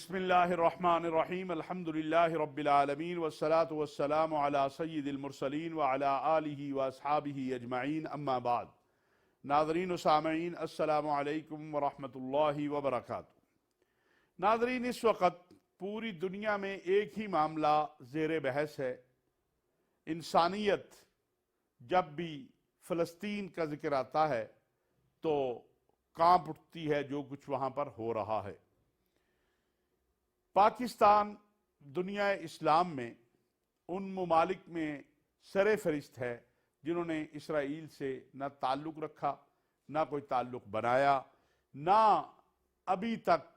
بسم اللہ الرحمن الرحیم الحمدللہ رب العالمین والصلاة والسلام علی سید المرسلین وعلی آلہ واصحابہ اجمعین اما بعد۔ ناظرین و سامعین السلام علیکم ورحمۃ اللہ وبرکاتہ۔ ناظرین، اس وقت پوری دنیا میں ایک ہی معاملہ زیر بحث ہے۔ انسانیت جب بھی فلسطین کا ذکر آتا ہے تو کانپ اٹھتی ہے جو کچھ وہاں پر ہو رہا ہے۔ پاکستان دنیا اسلام میں ان ممالک میں سر فہرست ہے جنہوں نے اسرائیل سے نہ تعلق رکھا، نہ کوئی تعلق بنایا، نہ ابھی تک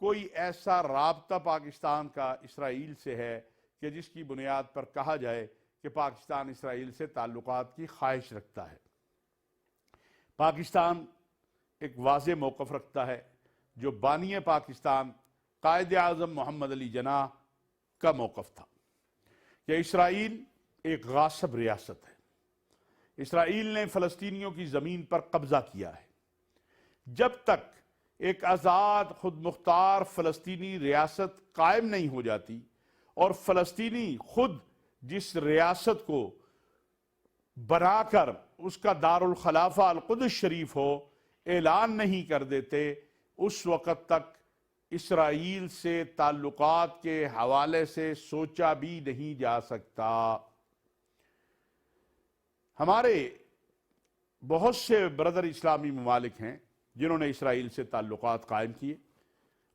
کوئی ایسا رابطہ پاکستان کا اسرائیل سے ہے کہ جس کی بنیاد پر کہا جائے کہ پاکستان اسرائیل سے تعلقات کی خواہش رکھتا ہے۔ پاکستان ایک واضح موقف رکھتا ہے جو بانی پاکستان قائد اعظم محمد علی جناح کا موقف تھا کہ اسرائیل ایک غاصب ریاست ہے۔ اسرائیل نے فلسطینیوں کی زمین پر قبضہ کیا ہے۔ جب تک ایک آزاد خود مختار فلسطینی ریاست قائم نہیں ہو جاتی اور فلسطینی خود جس ریاست کو بنا کر اس کا دارالخلافہ القدس شریف ہو اعلان نہیں کر دیتے، اس وقت تک اسرائیل سے تعلقات کے حوالے سے سوچا بھی نہیں جا سکتا۔ ہمارے بہت سے برادر اسلامی ممالک ہیں جنہوں نے اسرائیل سے تعلقات قائم کیے،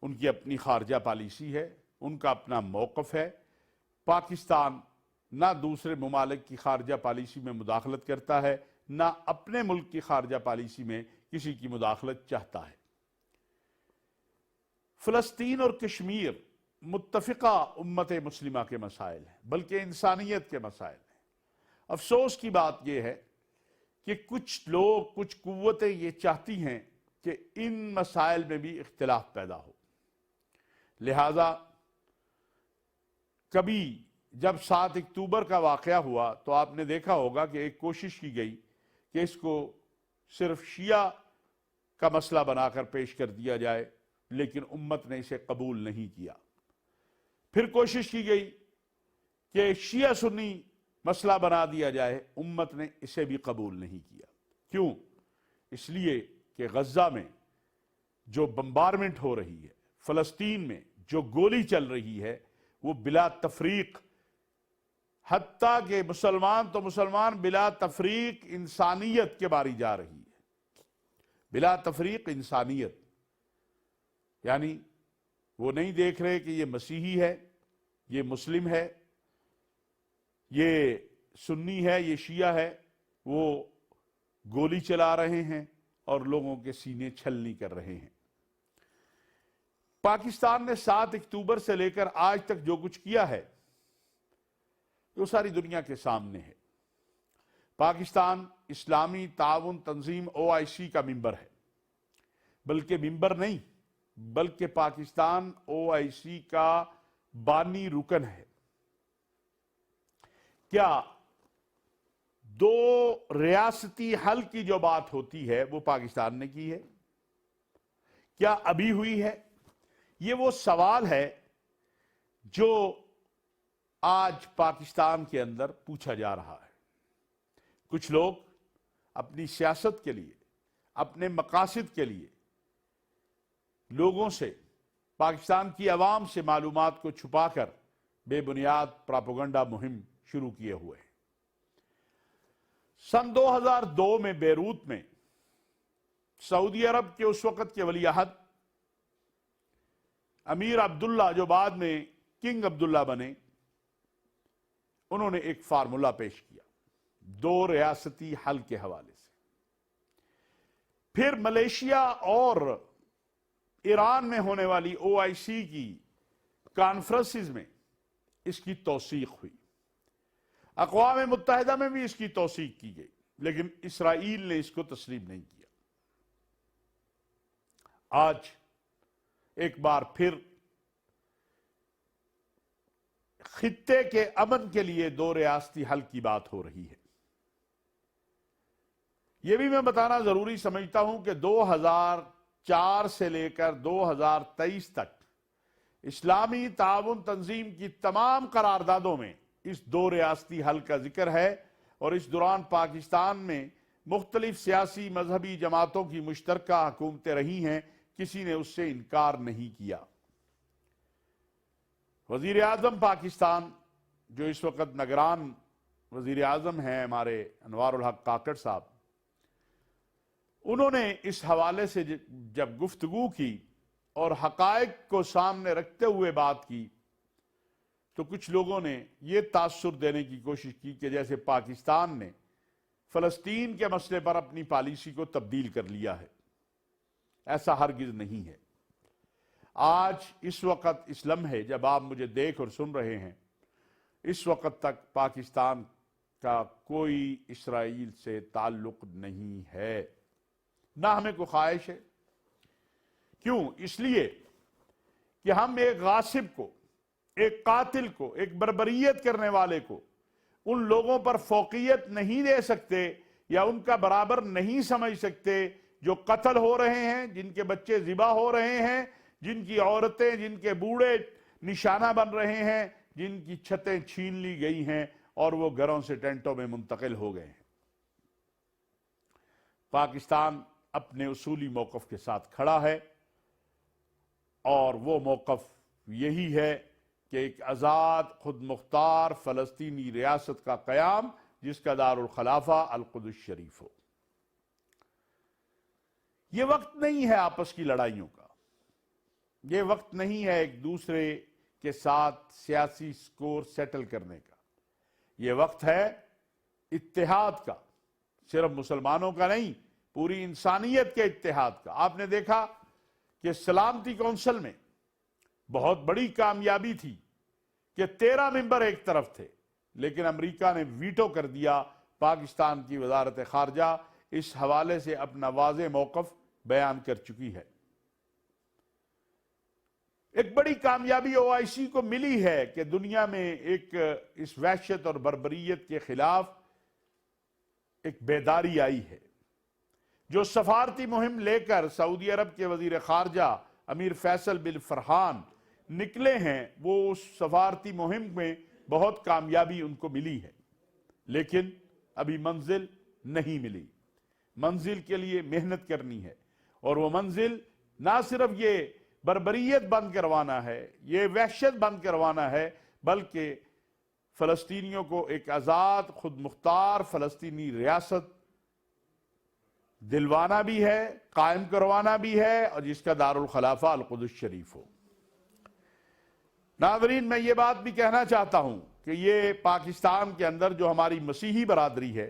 ان کی اپنی خارجہ پالیسی ہے، ان کا اپنا موقف ہے۔ پاکستان نہ دوسرے ممالک کی خارجہ پالیسی میں مداخلت کرتا ہے، نہ اپنے ملک کی خارجہ پالیسی میں کسی کی مداخلت چاہتا ہے۔ فلسطین اور کشمیر متفقہ امت مسلمہ کے مسائل ہیں، بلکہ انسانیت کے مسائل ہیں۔ افسوس کی بات یہ ہے کہ کچھ لوگ، کچھ قوتیں یہ چاہتی ہیں کہ ان مسائل میں بھی اختلاف پیدا ہو۔ لہذا کبھی جب 7 اکتوبر کا واقعہ ہوا تو آپ نے دیکھا ہوگا کہ ایک کوشش کی گئی کہ اس کو صرف شیعہ کا مسئلہ بنا کر پیش کر دیا جائے، لیکن امت نے اسے قبول نہیں کیا۔ پھر کوشش کی گئی کہ شیعہ سنی مسئلہ بنا دیا جائے، امت نے اسے بھی قبول نہیں کیا۔ کیوں؟ اس لیے کہ غزہ میں جو بمبارمنٹ ہو رہی ہے، فلسطین میں جو گولی چل رہی ہے، وہ بلا تفریق، حتیٰ کہ مسلمان تو مسلمان، بلا تفریق انسانیت کے باری جا رہی ہے۔ بلا تفریق انسانیت، یعنی وہ نہیں دیکھ رہے کہ یہ مسیحی ہے، یہ مسلم ہے، یہ سنی ہے، یہ شیعہ ہے، وہ گولی چلا رہے ہیں اور لوگوں کے سینے چھلنی کر رہے ہیں۔ پاکستان نے 7 اکتوبر سے لے کر آج تک جو کچھ کیا ہے وہ ساری دنیا کے سامنے ہے۔ پاکستان اسلامی تعاون تنظیم OIC کا ممبر ہے، بلکہ ممبر نہیں بلکہ پاکستان OIC کا بانی رکن ہے۔ کیا 2 ریاستی حل کی جو بات ہوتی ہے وہ پاکستان نے کی ہے؟ کیا ابھی ہوئی ہے؟ یہ وہ سوال ہے جو آج پاکستان کے اندر پوچھا جا رہا ہے۔ کچھ لوگ اپنی سیاست کے لیے، اپنے مقاصد کے لیے لوگوں سے، پاکستان کی عوام سے معلومات کو چھپا کر بے بنیاد پراپیگنڈا مہم شروع کیے ہوئے ہیں۔ سن 2002 میں بیروت میں سعودی عرب کے اس وقت کے ولی عہد امیر عبداللہ، جو بعد میں کنگ عبداللہ بنے، انہوں نے ایک فارمولا پیش کیا 2 ریاستی حل کے حوالے سے۔ پھر ملیشیا اور ایران میں ہونے والی OIC کی کانفرنسز میں اس کی توثیق ہوئی، اقوام متحدہ میں بھی اس کی توثیق کی گئی، لیکن اسرائیل نے اس کو تسلیم نہیں کیا۔ آج ایک بار پھر خطے کے امن کے لیے 2 ریاستی حل کی بات ہو رہی ہے۔ یہ بھی میں بتانا ضروری سمجھتا ہوں کہ 2004 سے لے کر 2023 تک اسلامی تعاون تنظیم کی تمام قراردادوں میں اس دو ریاستی حل کا ذکر ہے، اور اس دوران پاکستان میں مختلف سیاسی مذہبی جماعتوں کی مشترکہ حکومتیں رہی ہیں، کسی نے اس سے انکار نہیں کیا۔ وزیر اعظم پاکستان جو اس وقت نگران وزیر اعظم ہیں ہمارے انوار الحق کاکڑ صاحب، انہوں نے اس حوالے سے جب گفتگو کی اور حقائق کو سامنے رکھتے ہوئے بات کی تو کچھ لوگوں نے یہ تاثر دینے کی کوشش کی کہ جیسے پاکستان نے فلسطین کے مسئلے پر اپنی پالیسی کو تبدیل کر لیا ہے۔ ایسا ہرگز نہیں ہے۔ آج اس وقت اس لمحے جب آپ مجھے دیکھ اور سن رہے ہیں، اس وقت تک پاکستان کا کوئی اسرائیل سے تعلق نہیں ہے، نہ ہمیں کوئی خواہش ہے۔ کیوں؟ اس لیے کہ ہم ایک غاصب کو، ایک قاتل کو، ایک بربریت کرنے والے کو ان لوگوں پر فوقیت نہیں دے سکتے یا ان کا برابر نہیں سمجھ سکتے جو قتل ہو رہے ہیں، جن کے بچے ذبح ہو رہے ہیں، جن کی عورتیں، جن کے بوڑھے نشانہ بن رہے ہیں، جن کی چھتیں چھین لی گئی ہیں اور وہ گھروں سے ٹینٹوں میں منتقل ہو گئے ہیں۔ پاکستان اپنے اصولی موقف کے ساتھ کھڑا ہے، اور وہ موقف یہی ہے کہ ایک آزاد خود مختار فلسطینی ریاست کا قیام جس کا دارالخلافہ القدس شریف ہو۔ یہ وقت نہیں ہے آپس کی لڑائیوں کا، یہ وقت نہیں ہے ایک دوسرے کے ساتھ سیاسی سکور سیٹل کرنے کا، یہ وقت ہے اتحاد کا، صرف مسلمانوں کا نہیں، پوری انسانیت کے اتحاد کا۔ آپ نے دیکھا کہ سلامتی کونسل میں بہت بڑی کامیابی تھی کہ 13 ممبر ایک طرف تھے، لیکن امریکہ نے ویٹو کر دیا۔ پاکستان کی وزارت خارجہ اس حوالے سے اپنا واضح موقف بیان کر چکی ہے۔ ایک بڑی کامیابی OIC کو ملی ہے کہ دنیا میں ایک اس وحشت اور بربریت کے خلاف ایک بیداری آئی ہے۔ جو سفارتی مہم لے کر سعودی عرب کے وزیر خارجہ امیر فیصل بن فرحان نکلے ہیں، وہ اس سفارتی مہم میں بہت کامیابی ان کو ملی ہے، لیکن ابھی منزل نہیں ملی۔ منزل کے لیے محنت کرنی ہے، اور وہ منزل نہ صرف یہ بربریت بند کروانا ہے، یہ وحشت بند کروانا ہے، بلکہ فلسطینیوں کو ایک آزاد خود مختار فلسطینی ریاست دلوانا بھی ہے، قائم کروانا بھی ہے، اور جس کا دارالخلافہ القدس شریف ہو۔ ناظرین، میں یہ بات بھی کہنا چاہتا ہوں کہ یہ پاکستان کے اندر جو ہماری مسیحی برادری ہے،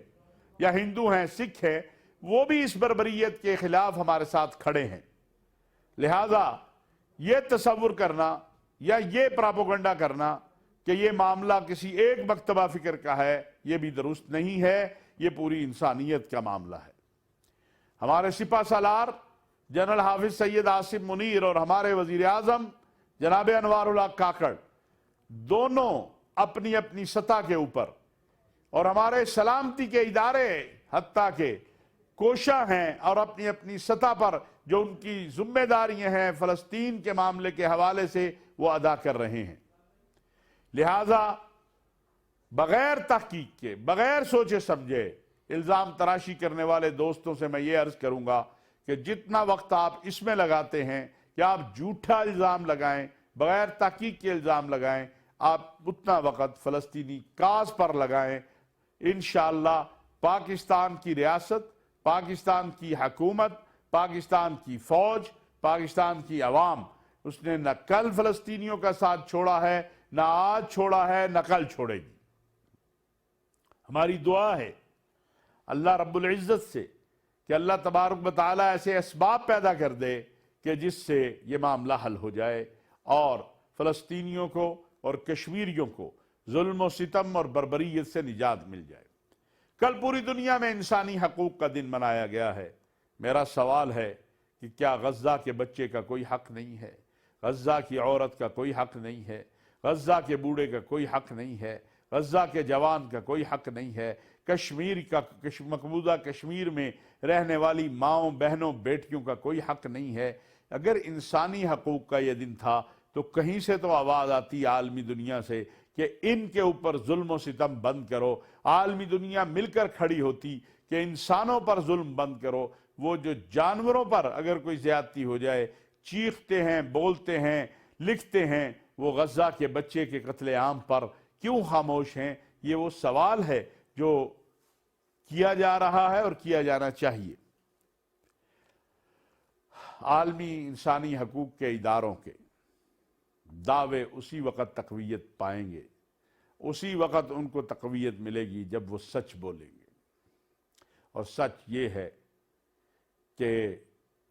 یا ہندو ہیں، سکھ ہیں، وہ بھی اس بربریت کے خلاف ہمارے ساتھ کھڑے ہیں۔ لہذا یہ تصور کرنا یا یہ پراپوگنڈا کرنا کہ یہ معاملہ کسی ایک مکتبہ فکر کا ہے، یہ بھی درست نہیں ہے۔ یہ پوری انسانیت کا معاملہ ہے۔ ہمارے سپہ سالار جنرل حافظ سید عاصم منیر اور ہمارے وزیر اعظم جناب انوار الحق کاکڑ دونوں اپنی اپنی سطح کے اوپر، اور ہمارے سلامتی کے ادارے حتیٰ کہ کوشاں ہیں اور اپنی اپنی سطح پر جو ان کی ذمہ داریاں ہیں فلسطین کے معاملے کے حوالے سے وہ ادا کر رہے ہیں۔ لہذا بغیر تحقیق کے، بغیر سوچے سمجھے الزام تراشی کرنے والے دوستوں سے میں یہ عرض کروں گا کہ جتنا وقت آپ اس میں لگاتے ہیں کہ آپ جھوٹا الزام لگائیں، بغیر تحقیق کے الزام لگائیں، آپ اتنا وقت فلسطینی کاز پر لگائیں۔ انشاءاللہ پاکستان کی ریاست، پاکستان کی حکومت، پاکستان کی فوج، پاکستان کی عوام، اس نے نہ کل فلسطینیوں کا ساتھ چھوڑا ہے، نہ آج چھوڑا ہے، نہ کل چھوڑے گی۔ ہماری دعا ہے اللہ رب العزت سے کہ اللہ تبارک و تعالیٰ ایسے اسباب پیدا کر دے کہ جس سے یہ معاملہ حل ہو جائے اور فلسطینیوں کو اور کشمیریوں کو ظلم و ستم اور بربریت سے نجات مل جائے۔ کل پوری دنیا میں انسانی حقوق کا دن منایا گیا ہے۔ میرا سوال ہے کہ کیا غزہ کے بچے کا کوئی حق نہیں ہے؟ غزہ کی عورت کا کوئی حق نہیں ہے؟ غزہ کے بوڑھے کا کوئی حق نہیں ہے؟ غزہ کے جوان کا کوئی حق نہیں ہے؟ کشمیر کا، مقبوضہ کشمیر میں رہنے والی ماؤں، بہنوں، بیٹیوں کا کوئی حق نہیں ہے؟ اگر انسانی حقوق کا یہ دن تھا تو کہیں سے تو آواز آتی عالمی دنیا سے کہ ان کے اوپر ظلم و ستم بند کرو. عالمی دنیا مل کر کھڑی ہوتی کہ انسانوں پر ظلم بند کرو. وہ جو جانوروں پر اگر کوئی زیادتی ہو جائے چیختے ہیں، بولتے ہیں، لکھتے ہیں، وہ غزہ کے بچے کے قتل عام پر کیوں خاموش ہیں؟ یہ وہ سوال ہے جو کیا جا رہا ہے اور کیا جانا چاہیے. عالمی انسانی حقوق کے اداروں کے دعوے اسی وقت تقویت پائیں گے، اسی وقت ان کو تقویت ملے گی جب وہ سچ بولیں گے. اور سچ یہ ہے کہ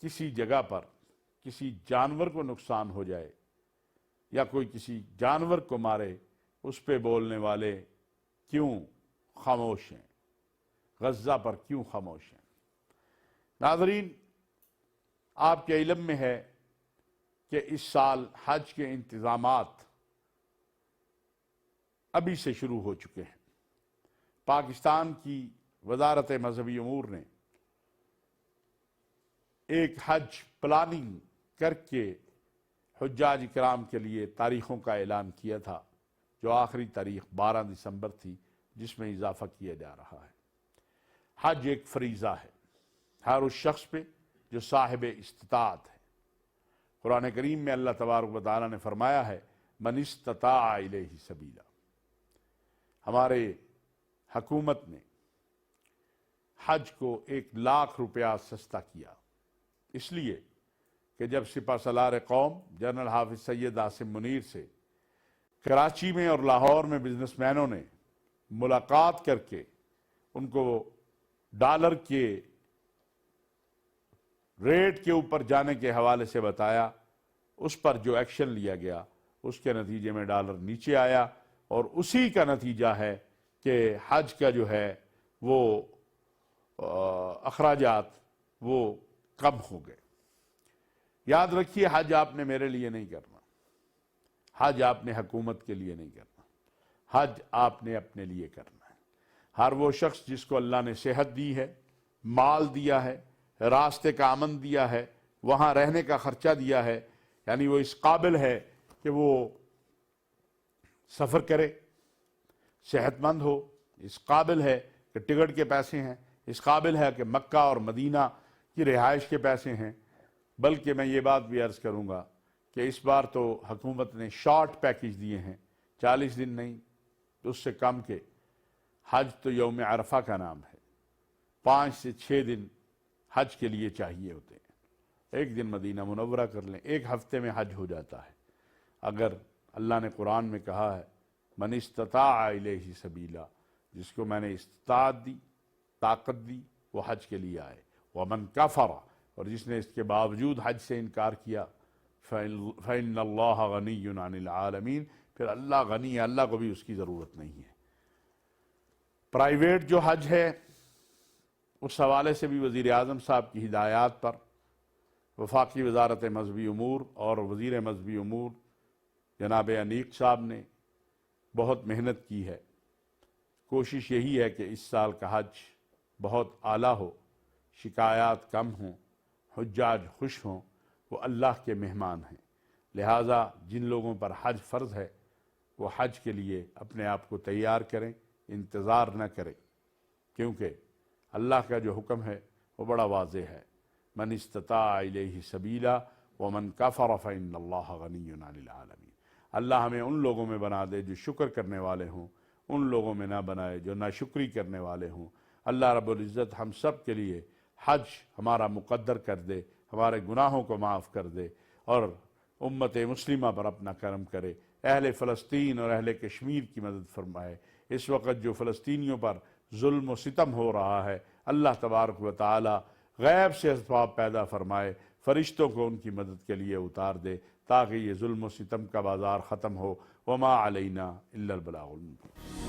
کسی جگہ پر کسی جانور کو نقصان ہو جائے یا کوئی کسی جانور کو مارے، اس پہ بولنے والے کیوں خاموش ہیں؟ غزہ پر کیوں خاموش ہیں؟ ناظرین، آپ کے علم میں ہے کہ اس سال حج کے انتظامات ابھی سے شروع ہو چکے ہیں. پاکستان کی وزارت مذہبی امور نے ایک حج پلاننگ کر کے حجاج کرام کے لیے تاریخوں کا اعلان کیا تھا، جو آخری تاریخ 12 دسمبر تھی، جس میں اضافہ کیا جا رہا ہے. حج ایک فریضہ ہے ہر اس شخص پہ جو صاحب استطاعت ہے. قرآن کریم میں اللہ تبارک و تعالیٰ نے فرمایا ہے من استطاع الیہ سبیلا. ہمارے حکومت نے حج کو 1,00,000 روپیہ سستا کیا، اس لیے کہ جب سپہ سالار قوم جنرل حافظ سید عاصم منیر سے کراچی میں اور لاہور میں بزنس مینوں نے ملاقات کر کے ان کو ڈالر کے ریٹ کے اوپر جانے کے حوالے سے بتایا، اس پر جو ایکشن لیا گیا اس کے نتیجے میں ڈالر نیچے آیا، اور اسی کا نتیجہ ہے کہ حج کا جو ہے وہ اخراجات وہ کم ہو گئے. یاد رکھیے، حج آپ نے میرے لیے نہیں کرنا، حج آپ نے حکومت کے لیے نہیں کرنا، حج آپ نے اپنے لیے کرنا ہے. ہر وہ شخص جس کو اللہ نے صحت دی ہے، مال دیا ہے، راستے کا امن دیا ہے، وہاں رہنے کا خرچہ دیا ہے، یعنی وہ اس قابل ہے کہ وہ سفر کرے، صحت مند ہو، اس قابل ہے کہ ٹکٹ کے پیسے ہیں، اس قابل ہے کہ مکہ اور مدینہ کی رہائش کے پیسے ہیں. بلکہ میں یہ بات بھی عرض کروں گا کہ اس بار تو حکومت نے شارٹ پیکج دیے ہیں، 40 دن نہیں تو اس سے کم کے. حج تو یوم عرفہ کا نام ہے، 5 سے 6 دن حج کے لیے چاہیے ہوتے ہیں. ایک دن مدینہ منورہ کر لیں، 1 ہفتے میں حج ہو جاتا ہے. اگر اللہ نے قرآن میں کہا ہے من استطاع الیہ سبیلا، جس کو میں نے استطاعت دی، طاقت دی، وہ حج کے لیے آئے. ومن کفر، اور جس نے اس کے باوجود حج سے انکار کیا، فإن اللہ غنی عن العالمین، پھر اللہ غنی ہے، اللہ کو بھی اس کی ضرورت نہیں ہے. پرائیویٹ جو حج ہے اس حوالے سے بھی وزیر اعظم صاحب کی ہدایات پر وفاقی وزارت مذہبی امور اور وزیر مذہبی امور جناب انیق صاحب نے بہت محنت کی ہے. کوشش یہی ہے کہ اس سال کا حج بہت اعلیٰ ہو، شکایات کم ہوں، حجاج خوش ہوں. وہ اللہ کے مہمان ہیں، لہٰذا جن لوگوں پر حج فرض ہے وہ حج کے لیے اپنے آپ کو تیار کریں، انتظار نہ کریں، کیونکہ اللہ کا جو حکم ہے وہ بڑا واضح ہے. من استطاع الیہ سبیلا ومن کفر فإن اللہ غنی عن العالمین. اللہ ہمیں ان لوگوں میں بنا دے جو شکر کرنے والے ہوں، ان لوگوں میں نہ بنائے جو ناشکری کرنے والے ہوں. اللہ رب العزت ہم سب کے لیے حج ہمارا مقدر کر دے، ہمارے گناہوں کو معاف کر دے، اور امت مسلمہ پر اپنا کرم کرے. اہل فلسطین اور اہل کشمیر کی مدد فرمائے. اس وقت جو فلسطینیوں پر ظلم و ستم ہو رہا ہے، اللہ تبارک و تعالی غیب سے اسباب پیدا فرمائے، فرشتوں کو ان کی مدد کے لیے اتار دے تاکہ یہ ظلم و ستم کا بازار ختم ہو. وما علینا الا البلاغ المبین.